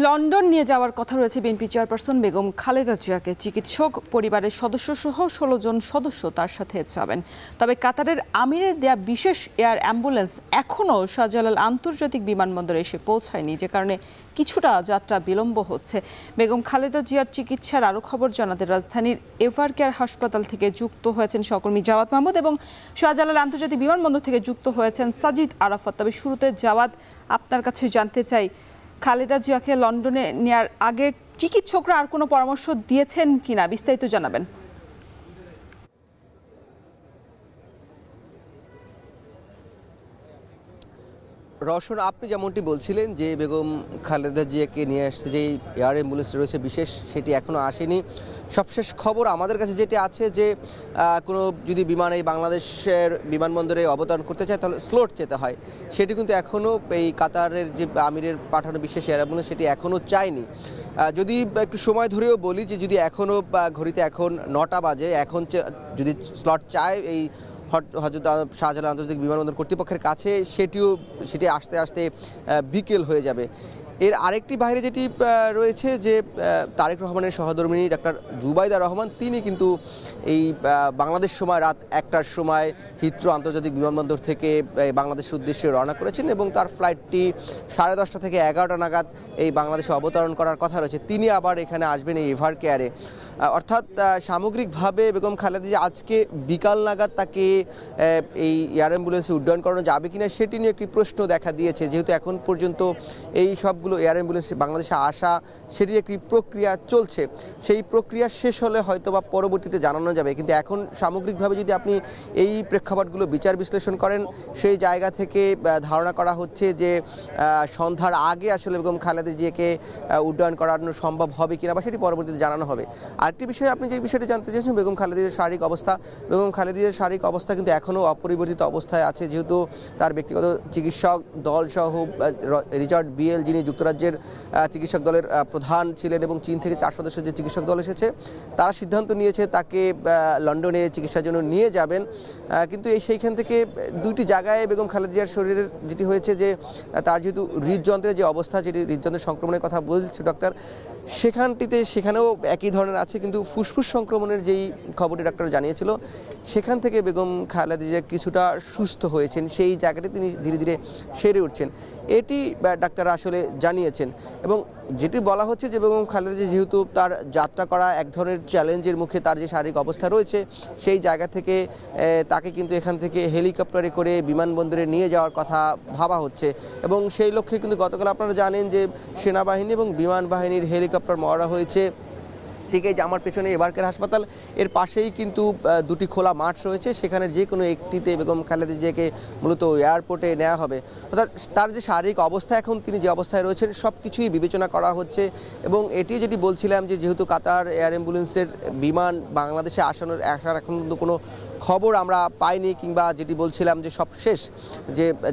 London নিয়ে যাওয়ার কথা রয়েছে বিএনপি চেয়ারপারসন বেগম খালেদা জিয়াকে। চিকিৎসক, পরিবারের সদস্যসহ ১৬ জন সদস্য তার সাথে যাবেন। তবে কাতারের আমিরের দেয়া বিশেষ এয়ার অ্যাম্বুলেন্স এখনও শাহজালাল আন্তর্জাতিক বিমানবন্দরে এসে পৌঁছায়নি, যে কারণে কিছুটা যাত্রা বিলম্ব হচ্ছে। বেগম খালেদা জিয়ার চিকিৎসার আরও খবর জানাতে রাজধানীর এভারকেয়ার হাসপাতাল থেকে যুক্ত হয়েছেন সহকর্মী জাওয়াদ মাহমুদ এবং শাহজালাল আন্তর্জাতিক বিমানবন্দর থেকে যুক্ত হয়েছেন সাজিদ আরাফাত। তবে শুরুতে জাওয়াদ, আপনার কাছে জানতে চাই, খালেদা জিয়াকে লন্ডনে নেওয়ার আগে চিকিৎসকরা আর কোনো পরামর্শ দিয়েছেন কিনা, বিস্তারিত জানাবেন। রওশন, আপনি যেমনটি বলছিলেন যে বেগম খালেদা জিয়াকে নিয়ে আসছে যে এয়ার অ্যাম্বুলেন্স রয়েছে বিশেষ, সেটি এখনও আসেনি। সবশেষ খবর আমাদের কাছে যেটি আছে যে কোনো যদি বিমান এই বাংলাদেশের বিমানবন্দরে অবতরণ করতে চায় তাহলে স্লট যেতে হয়। সেটি কিন্তু এখনও এই কাতারের যে আমিরের পাঠানো বিশেষ এয়ার অ্যাম্বুলেন্স সেটি এখনও চায়নি। যদি একটু সময় ধরেও বলি যে যদি এখনও ঘড়িতে এখন 9টা বাজে, এখন যদি স্লট চায় এই হযরত শাহজালাল আন্তর্জাতিক বিমানবন্দর কর্তৃপক্ষের কাছে, সেটি আসতে আসতে বিকেল হয়ে যাবে। এর আরেকটি বাইরে যেটি রয়েছে যে তারেক রহমানের সহধর্মিণী ডাক্তার জুবাইদা রহমান, তিনি কিন্তু এই বাংলাদেশ সময় রাত 1টার সময় হিথ্রো আন্তর্জাতিক বিমানবন্দর থেকে বাংলাদেশের উদ্দেশ্যে রওনা করেছেন এবং তার ফ্লাইটটি 10:30 থেকে 11টা নাগাদ এই বাংলাদেশে অবতরণ করার কথা রয়েছে। তিনি আবার এখানে আসবেন এই এভারকেয়ারে। অর্থাৎ সামগ্রিকভাবে বেগম খালেদা জিয়া আজকে বিকাল নাগাদ তাকে এই এয়ার অ্যাম্বুলেন্সে উড্ডয়ন করানো যাবে কিনা সেটি নিয়ে একটি প্রশ্ন দেখা দিয়েছে, যেহেতু এখন পর্যন্ত এই সবগুলো এয়ার অ্যাম্বুলেন্স বাংলাদেশে আসা সেটির একটি প্রক্রিয়া চলছে। সেই প্রক্রিয়া শেষ হলে হয়তো বা পরবর্তীতে জানানো যাবে। কিন্তু এখন সামগ্রিকভাবে যদি আপনি এই প্রেক্ষাপটগুলো বিচার বিশ্লেষণ করেন, সেই জায়গা থেকে ধারণা করা হচ্ছে যে সন্ধ্যার আগে আসলে বেগম খালেদা জিয়াকে উড্ডয়ন করানো সম্ভব হবে কিনা বা সেটি পরবর্তীতে জানানো হবে। আরেকটি বিষয়, আপনি যে বিষয়টি জানতে চেয়েছেন বেগম খালেদা জিয়ার শারীরিক অবস্থা, বেগম খালেদা জিয়ার শারীরিক অবস্থা কিন্তু এখনও অপরিবর্তিত অবস্থায় আছে, যেহেতু তার ব্যক্তিগত চিকিৎসক দল সহ রিচার্ড বিএল, যিনি যুক্তরাজ্যের চিকিৎসক দলের প্রধান ছিলেন এবং চীন থেকে 4 সদস্যের যে চিকিৎসক দল এসেছে, তারা সিদ্ধান্ত নিয়েছে তাকে লন্ডনে চিকিৎসার জন্য নিয়ে যাবেন। কিন্তু সেইখান থেকে দুইটি জায়গায় বেগম খালেদা জিয়ার শরীরের যেটি হয়েছে যে তার যেহেতু হৃদযন্ত্রের যে অবস্থা, যেটি হৃদযন্ত্রের সংক্রমণের কথা বলছে ডক্টর, সেখানেও একই ধরনের আছে, কিন্তু ফুসফুস সংক্রমণের যেই খবরটি ডাক্তার জানিয়েছিল সেখান থেকে বেগম খালেদা জিয়া কিছুটা সুস্থ হয়েছেন, সেই জায়গাটি তিনি ধীরে ধীরে সেরে উঠছেন, এটি ডাক্তাররা আসলে জানিয়েছেন। এবং যেটি বলা হচ্ছে যে বেগম খালেদা জিয়া যেহেতু তার যাত্রা করা এক ধরনের চ্যালেঞ্জের মুখে, তার যে শারীরিক অবস্থা রয়েছে সেই জায়গা থেকে তাকে কিন্তু এখান থেকে হেলিকপ্টারে করে বিমানবন্দরে নিয়ে যাওয়ার কথা ভাবা হচ্ছে। এবং সেই লক্ষ্যে কিন্তু গতকাল আপনারা জানেন যে সেনাবাহিনী এবং বিমান বাহিনীর হেলিকপ্টার মহড়া হয়েছে। ঠিক এই যে আমার পেছনে এভারকেয়ার হাসপাতাল, এর পাশেই কিন্তু দুটি খোলা মাঠ রয়েছে, সেখানে যে কোনো একটিতে বেগম খালেদা জিয়াকে মূলত এয়ারপোর্টে নেওয়া হবে। অর্থাৎ তার যে শারীরিক অবস্থা, এখন তিনি যে অবস্থায় রয়েছেন সব কিছুই বিবেচনা করা হচ্ছে। এবং এটি যেটি বলছিলাম যে যেহেতু কাতার এয়ার অ্যাম্বুলেন্সের বিমান বাংলাদেশে আসার এখন কিন্তু কোনো খবর আমরা পাইনি, কিংবা যেটি বলছিলাম যে সবশেষ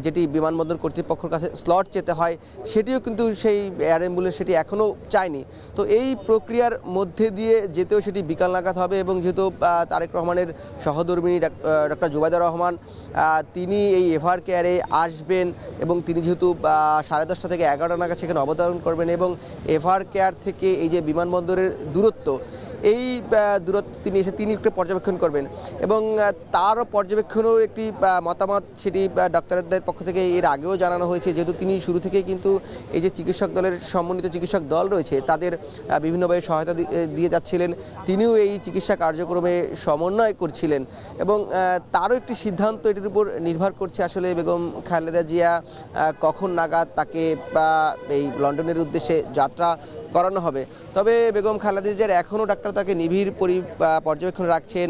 যেটি বিমানবন্দর কর্তৃপক্ষের কাছে স্লট যেতে হয় সেটিও কিন্তু সেই এয়ার অ্যাম্বুলেন্স সেটি এখনও চায়নি। তো এই প্রক্রিয়ার মধ্যে দিয়ে যেতেও সেটি বিকাল নাগাদ হবে। এবং যেহেতু তারেক রহমানের সহধর্মিণী ডক্টর জুবাইদা রহমান, তিনি এই এভারকেয়ারে আসবেন এবং তিনি যেহেতু 10:30 থেকে 11টা নাগাদ সেখানে অবতরণ করবেন এবং এভারকেয়ার থেকে এই যে বিমানবন্দরের দূরত্ব, এই দূরত্ব তিনি একটু পর্যবেক্ষণ করবেন এবং তারও পর্যবেক্ষণের একটি মতামত সেটি ডাক্তারদের পক্ষ থেকে এর আগেও জানানো হয়েছে, যেহেতু তিনি শুরু থেকেই কিন্তু এই যে চিকিৎসক দলের সমন্বিত চিকিৎসক দল রয়েছে তাদের বিভিন্নভাবে সহায়তা দিয়ে যাচ্ছিলেন, তিনিও এই চিকিৎসা কার্যক্রমে সমন্বয় করছিলেন। এবং তারও একটি সিদ্ধান্ত এটির উপর নির্ভর করছে আসলে বেগম খালেদা জিয়া কখন নাগাদ তাকে এই লন্ডনের উদ্দেশ্যে যাত্রা করানো হবে। তবে বেগম খালেদা জিয়ার এখনও ডাক্তার তাকে নিবিড় পর্যবেক্ষণ রাখছেন।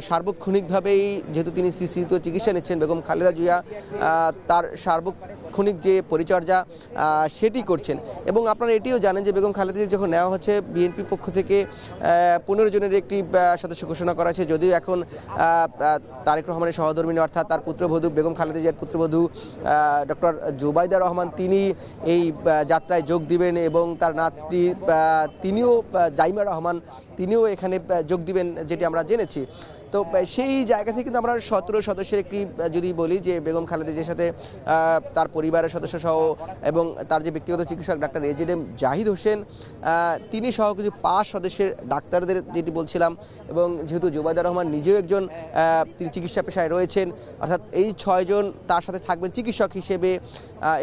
সার্বক্ষণিকভাবেই যেহেতু তিনি সিসিতে চিকিৎসা নিচ্ছেন, বেগম খালেদা জিয়া তার সার্বক্ষণিক যে পরিচর্যা সেটি করছেন। এবং আপনারা এটিও জানেন যে বেগম খালেদা জিয়া যখন নেওয়া হচ্ছে, বিএনপি পক্ষ থেকে 15 জনের একটি সদস্য ঘোষণা করা হয়েছে, যদিও এখন তারেক রহমানের সহধর্মিণী অর্থাৎ তার পুত্রবধূ বেগম খালেদা জিয়ার পুত্রবধূ ডক্টর জুবাইদা রহমান, তিনি এই যাত্রায় যোগ দিবেন এবং তার নাতনি তিনিও জাইমা রহমান তিনিও এখানে যোগ দিবেন যেটি আমরা জেনেছি। তো সেই জায়গা থেকে কিন্তু আমরা 17 সদস্যের একটি যদি বলি যে বেগম খালেদা জিয়ার সাথে তার পরিবারের সদস্য সহ এবং তার যে ব্যক্তিগত চিকিৎসক ডাক্তার এজেডএম জাহিদ হোসেন তিনি সহ কিছু 5 সদস্যের ডাক্তারদের যেটি বলছিলাম, এবং যেহেতু জুবাইদা রহমান নিজেও একজন তিনি চিকিৎসা পেশায় রয়েছেন, অর্থাৎ এই 6 জন তার সাথে থাকবেন চিকিৎসক হিসেবে,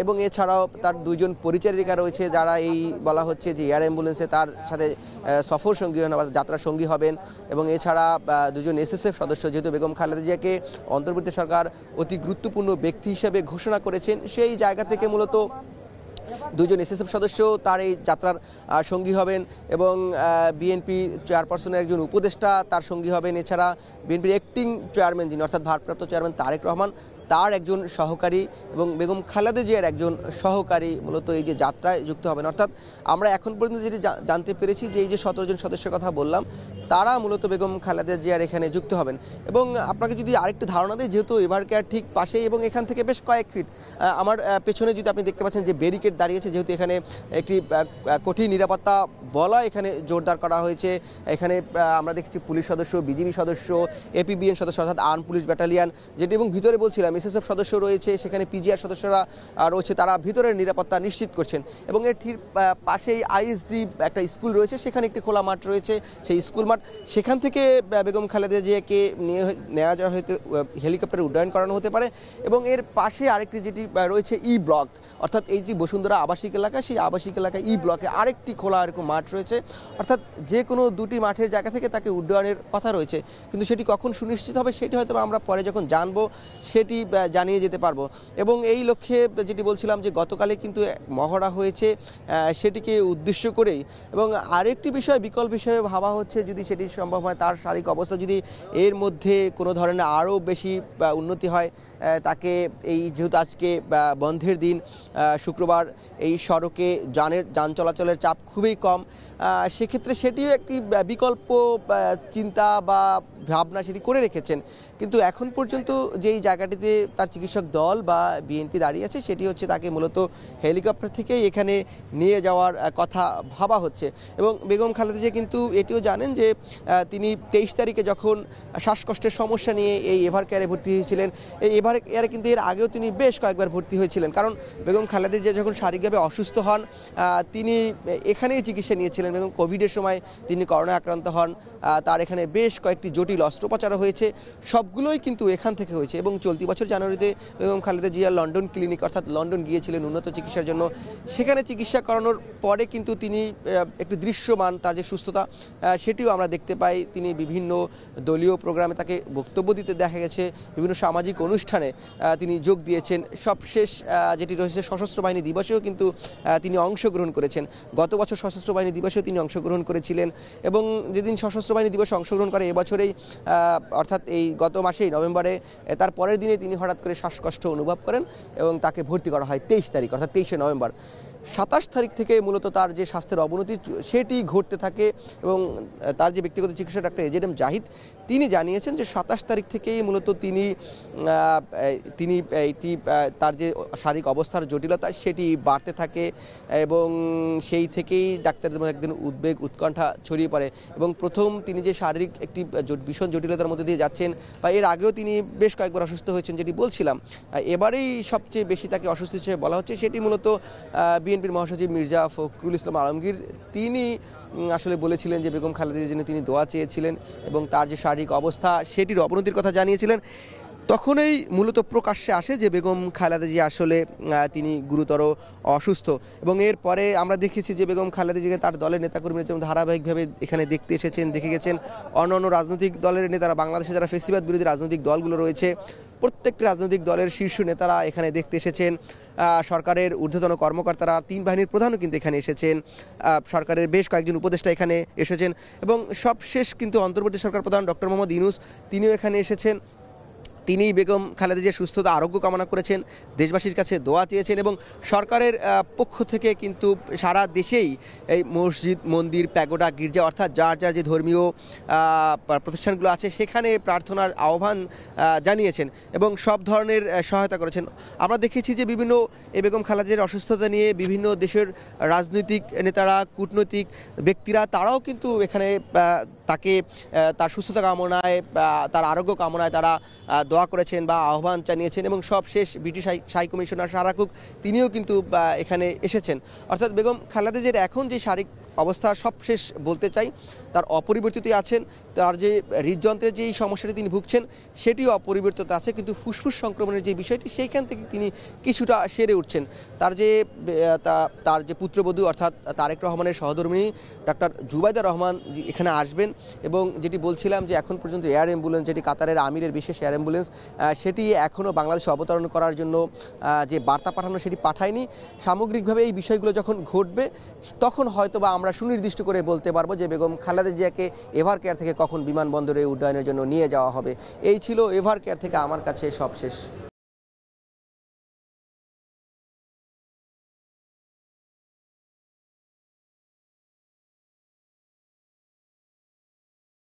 এবং এছাড়াও তার 2 জন পরিচারিকা রয়েছে যারা এই বলা হচ্ছে যে এয়ার অ্যাম্বুলেন্সে তার সাথে সফর সঙ্গী হন বা যাত্রা সঙ্গী হবেন, এবং এছাড়া 2 জন এসএসএফ সদস্য। যেহেতু বেগম খালেদা জিয়াকে অন্তর্বর্তী সরকার অতি গুরুত্বপূর্ণ ব্যক্তি হিসেবে ঘোষণা করেছেন, সেই জায়গা থেকে মূলত 2 জন এসএসএফ সদস্য তার এই যাত্রার সঙ্গী হবেন, এবং বিএনপি চেয়ারপারসনের একজন উপদেষ্টা তার সঙ্গী হবেন। এছাড়া বিএনপির অ্যাক্টিং চেয়ারম্যান যিনি অর্থাৎ ভারপ্রাপ্ত চেয়ারম্যান তারেক রহমান তার একজন সহকারী এবং বেগম খালেদা জিয়ার একজন সহকারী মূলত এই যে যাত্রায় যুক্ত হবেন। অর্থাৎ আমরা এখন পর্যন্ত যেটি জানতে পেরেছি যে এই যে 17 জন সদস্যের কথা বললাম তারা মূলত বেগম খালেদা জিয়ার এখানে যুক্ত হবেন। এবং আপনাকে যদি আরেকটু ধারণা দেয়, যেহেতু এভারকেয়ার ঠিক পাশেই এবং এখান থেকে বেশ কয়েক ফিট আমার পেছনে যদি আপনি দেখতে পাচ্ছেন যে ব্যারিকেড দাঁড়িয়েছে, যেহেতু এখানে একটি কঠিন নিরাপত্তা বলা এখানে জোরদার করা হয়েছে। এখানে আমরা দেখছি পুলিশ সদস্য, বিজিবি সদস্য, এপিবিএন সদস্য অর্থাৎ আর্ম পুলিশ ব্যাটালিয়ান যেটি, এবং ভিতরে বলছিলাম এসএসএফ সদস্য রয়েছে, সেখানে পিজিআর সদস্যরা রয়েছে, তারা ভিতরের নিরাপত্তা নিশ্চিত করছেন। এবং এর ঠিক পাশেই আইএসডি একটা স্কুল রয়েছে, সেখানে একটি খোলা মাঠ রয়েছে, সেই স্কুল মাঠ, সেখান থেকে বেগম খালেদা জিয়াকে নেওয়া যাওয়া হয়তো হেলিকপ্টারে উড্ডয়ন করানো হতে পারে। এবং এর পাশে আরেকটি যেটি রয়েছে ই ব্লক, অর্থাৎ এইটি বসুন্ধরা আবাসিক এলাকা, সেই আবাসিক এলাকায় ই ব্লকে আরেকটি খোলা এরকম মাঠ রয়েছে। অর্থাৎ যে কোনো 2টি মাঠের জায়গা থেকে তাকে উড্ডয়নের কথা রয়েছে, কিন্তু সেটি কখন সুনিশ্চিত হবে সেটি হয়তো আমরা পরে যখন জানবো সেটি জানিয়ে যেতে পারবো। এবং এই লক্ষ্যে যেটি বলছিলাম যে গতকালে কিন্তু মহড়া হয়েছে সেটিকে উদ্দেশ্য করেই। এবং আরেকটি বিষয় বিকল্প হিসেবে ভাবা হচ্ছে, যদি সেটি সম্ভব হয়, তার শারীরিক অবস্থা যদি এর মধ্যে কোনো ধরনের আরও বেশি উন্নতি হয়, তাকে এই যেহেতু আজকে বন্ধের দিন শুক্রবার এই সড়কে যান চলাচলের চাপ খুবই কম, সেক্ষেত্রে সেটিও একটি বিকল্প চিন্তা বা ভাবনা সেটি করে রেখেছেন। কিন্তু এখন পর্যন্ত যেই জায়গাটিতে তার চিকিৎসক দল বা বিএনপি দাঁড়িয়ে আছে সেটি হচ্ছে তাকে মূলত হেলিকপ্টার থেকেই এখানে নিয়ে যাওয়ার কথা ভাবা হচ্ছে। এবং বেগম খালেদা জিয়া কিন্তু এটিও জানেন যে তিনি 23 তারিখে যখন শ্বাসকষ্টের সমস্যা নিয়ে এই এভারকেয়ারে ভর্তি হয়েছিলেন, এই এভারকেয়ারে কিন্তু এর আগেও তিনি বেশ কয়েকবার ভর্তি হয়েছিলেন, কারণ বেগম খালেদা জিয়া যখন শারীরিকভাবে অসুস্থ হন তিনি এখানেই চিকিৎসা নিয়েছিলেন। এবং কোভিডের সময় তিনি করোনায় আক্রান্ত হন, তার এখানে বেশ কয়েকটি জটিল অস্ত্রোপচারও হয়েছে, সবগুলোই কিন্তু এখান থেকে হয়েছে। এবং চলতি বছর জানুয়ারিতে বেগম খালেদা জিয়া লন্ডন ক্লিনিক অর্থাৎ লন্ডন গিয়েছিলেন উন্নত চিকিৎসার জন্য। সেখানে চিকিৎসা করানোর পরে কিন্তু তিনি একটু দৃশ্যমান তার যে সুস্থতা সেটিও আমরা দেখতে পাই। তিনি বিভিন্ন দলীয় প্রোগ্রামে তাকে বক্তব্য দিতে দেখা গেছে, বিভিন্ন সামাজিক অনুষ্ঠানে তিনি যোগ দিয়েছেন। সবশেষ যেটি রয়েছে সশস্ত্র বাহিনী দিবসেও কিন্তু তিনি অংশগ্রহণ করেছেন। গত বছর সশস্ত্র বাহিনী দিবসেও তিনি অংশগ্রহণ করেছিলেন, এবং যেদিন সশস্ত্র বাহিনী দিবসে অংশগ্রহণ করে এবছরেই অর্থাৎ এই গত মাসেই নভেম্বরে, তার পরের দিনে তিনি হঠাৎ করে শ্বাসকষ্ট অনুভব করেন এবং তাকে ভর্তি করা হয় 23 তারিখ অর্থাৎ 23শে নভেম্বর। 27 তারিখ থেকে মূলত তার যে স্বাস্থ্যের অবনতি সেটি ঘটতে থাকে। এবং তার যে ব্যক্তিগত চিকিৎসক ডাক্তার এজেডএম জাহিদ তিনি জানিয়েছেন যে 27 তারিখ থেকেই মূলত তিনি এইটি তার যে শারীরিক অবস্থার জটিলতা সেটি বাড়তে থাকে, এবং সেই থেকেই ডাক্তারদের মধ্যে একদিন উদ্বেগ উৎকণ্ঠা ছড়িয়ে পড়ে। এবং প্রথম তিনি যে শারীরিক একটি ভীষণ জটিলতার মধ্যে দিয়ে যাচ্ছেন, বা এর আগেও তিনি বেশ কয়েকবার অসুস্থ হয়েছেন যেটি বলছিলাম, এবারেই সবচেয়ে বেশি তাকে অসুস্থ হিসেবে বলা হচ্ছে। সেটি মূলত বিএনপির মহাসচিব মির্জা ফখরুল ইসলাম আলমগীর তিনি আসলে বলেছিলেন যে বেগম খালেদা জিয়ার জন্য তিনি দোয়া চেয়েছিলেন এবং তার যে শারীরিক অবস্থা সেটির অবনতির কথা জানিয়েছিলেন। তখনই মূলত প্রকাশ্যে আসে যে বেগম খালেদা জিয়া আসলে তিনি গুরুতর অসুস্থ। এবং এরপরে আমরা দেখেছি যে বেগম খালেদা জিয়াকে তার দলের নেতাকর্মীরা যেমন ধারাবাহিকভাবে এখানে দেখতে এসেছেন, দেখে গেছেন। অন্যান্য রাজনৈতিক দলের নেতারা, বাংলাদেশে যারা ফেসিবাদ বিরোধী রাজনৈতিক দলগুলো রয়েছে প্রত্যেকটি রাজনৈতিক দলের শীর্ষ নেতারা এখানে দেখতে এসেছেন। সরকারের ঊর্ধ্বতন কর্মকর্তারা, 3 বাহিনীর প্রধানও কিন্তু এখানে এসেছেন, সরকারের বেশ কয়েকজন উপদেষ্টা এখানে এসেছেন, এবং সবশেষ কিন্তু অন্তর্বর্তী সরকার প্রধান ডক্টর মোহাম্মদ ইউনূস তিনিও এখানে এসেছেন। তিনি বেগম খালেদা জিয়ার সুস্থতা আরোগ্য কামনা করেছেন, দেশবাসীর কাছে দোয়া চেয়েছেন এবং সরকারের পক্ষ থেকে কিন্তু সারা দেশেই এই মসজিদ, মন্দির, প্যাগোডা, গির্জা অর্থাৎ যার যার যে ধর্মীয় প্রতিষ্ঠানগুলো আছে সেখানে প্রার্থনার আহ্বান জানিয়েছেন এবং সব ধরনের সহায়তা করেছেন। আমরা দেখেছি যে বিভিন্ন এই বেগম খালেদা জিয়ার অসুস্থতা নিয়ে বিভিন্ন দেশের রাজনৈতিক নেতারা, কূটনৈতিক ব্যক্তিরা তারাও কিন্তু এখানে তাকে তার সুস্থতা কামনায়, তার আরোগ্য কামনায় তারা দোয়া করেছেন বা আহ্বান জানিয়েছেন এবং সবশেষ British high commissioner Sarah Cook তিনিও কিন্তু এখানে এসেছেন। অর্থাৎ বেগম খালেদা জিয়ার এখন যে শারীরিক অবস্থা সবশেষ বলতে চাই তার অপরিবর্তিত আছেন, তার যে হৃদযন্ত্রের যেই সমস্যাটি তিনি ভুগছেন সেটিও অপরিবর্তিত আছে, কিন্তু ফুসফুস সংক্রমণের যে বিষয়টি সেইখান থেকে তিনি কিছুটা সেরে উঠছেন। তার যে পুত্রবধূ অর্থাৎ তারেক রহমানের সহধর্মিণী ডাক্তার জুবাইদা রহমান এখানে আসবেন এবং যেটি বলছিলাম যে এখন পর্যন্ত এয়ার অ্যাম্বুলেন্স, যেটি কাতারের আমিরের বিশেষ এয়ার অ্যাম্বুলেন্স, সেটি এখনও বাংলাদেশে অবতরণ করার জন্য যে বার্তা পাঠানো সেটি পাঠায়নি। সামগ্রিকভাবে এই বিষয়গুলো যখন ঘটবে তখন হয়তোবা আমরা সুনির্দিষ্ট করে বলতে পারবো যে বেগম খালেদা জিয়াকে এভার কেয়ার থেকে কখন বিমানবন্দরে উড্ডয়নের জন্য নিয়ে যাওয়া হবে। এই ছিল এভার কেয়ার থেকে আমার কাছে সবশেষ।